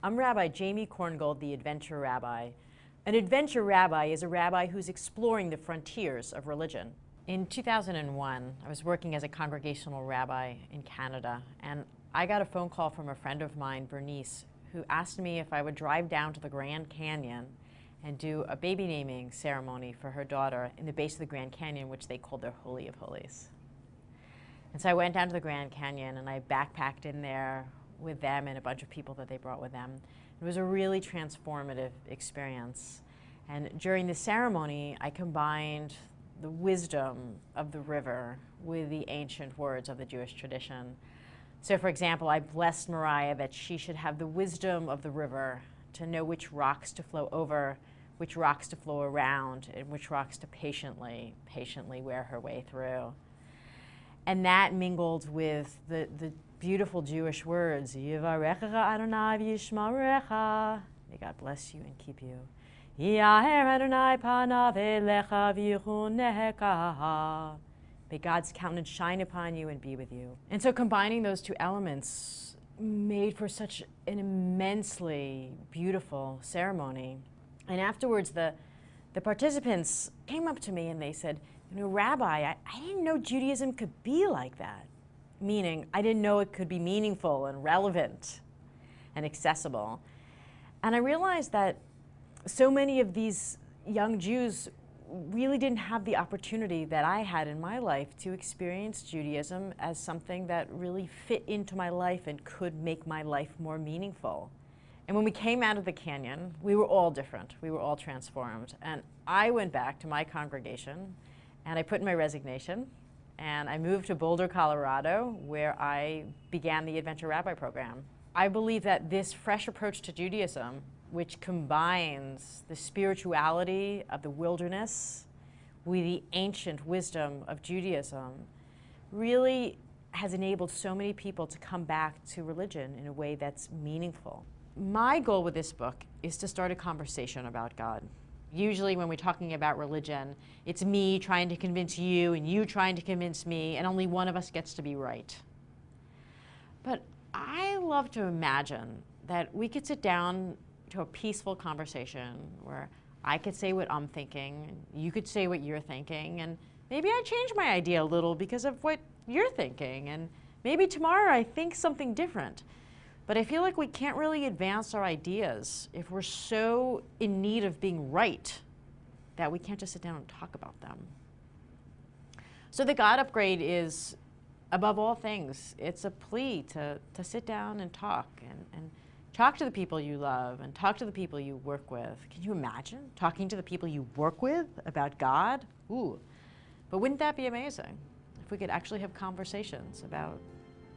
I'm Rabbi Jamie Korngold, the Adventure Rabbi. An Adventure Rabbi is a rabbi who's exploring the frontiers of religion. In 2001, I was working as a congregational rabbi in Canada, and I got a phone call from a friend of mine, Bernice, who asked me if I would drive down to the Grand Canyon and do a baby naming ceremony for her daughter in the base of the Grand Canyon, which they called their Holy of Holies. And so I went down to the Grand Canyon and I backpacked in there with them and a bunch of people that they brought with them. It was a really transformative experience. And during the ceremony, I combined the wisdom of the river with the ancient words of the Jewish tradition. So for example, I blessed Mariah that she should have the wisdom of the river to know which rocks to flow over, which rocks to flow around, and which rocks to patiently wear her way through. And that mingled with the beautiful Jewish words, Yivarecha Adonai v'yishmarecha, may God bless you and keep you. Yaher Adonai panav elecha v'yichunecha, may God's countenance shine upon you and be with you. And so combining those two elements made for such an immensely beautiful ceremony. And afterwards, the participants came up to me and they said, you know, Rabbi, I didn't know Judaism could be like that. Meaning, I didn't know it could be meaningful and relevant and accessible. And I realized that so many of these young Jews really didn't have the opportunity that I had in my life to experience Judaism as something that really fit into my life and could make my life more meaningful. And when we came out of the canyon, we were all different. We were all transformed. And I went back to my congregation and I put in my resignation and I moved to Boulder, Colorado, where I began the Adventure Rabbi program. I believe that this fresh approach to Judaism, which combines the spirituality of the wilderness with the ancient wisdom of Judaism, really has enabled so many people to come back to religion in a way that's meaningful. My goal with this book is to start a conversation about God. Usually when we're talking about religion, it's me trying to convince you and you trying to convince me, and only one of us gets to be right. But I love to imagine that we could sit down to a peaceful conversation where I could say what I'm thinking, you could say what you're thinking, and maybe I change my idea a little because of what you're thinking, and maybe tomorrow I think something different. But I feel like we can't really advance our ideas if we're so in need of being right that we can't just sit down and talk about them. So the God Upgrade is, above all things, it's a plea to sit down and talk and talk to the people you love and talk to the people you work with. Can you imagine talking to the people you work with about God? Ooh. But wouldn't that be amazing if we could actually have conversations about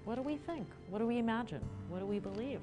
what do we think? What do we imagine? What do we believe?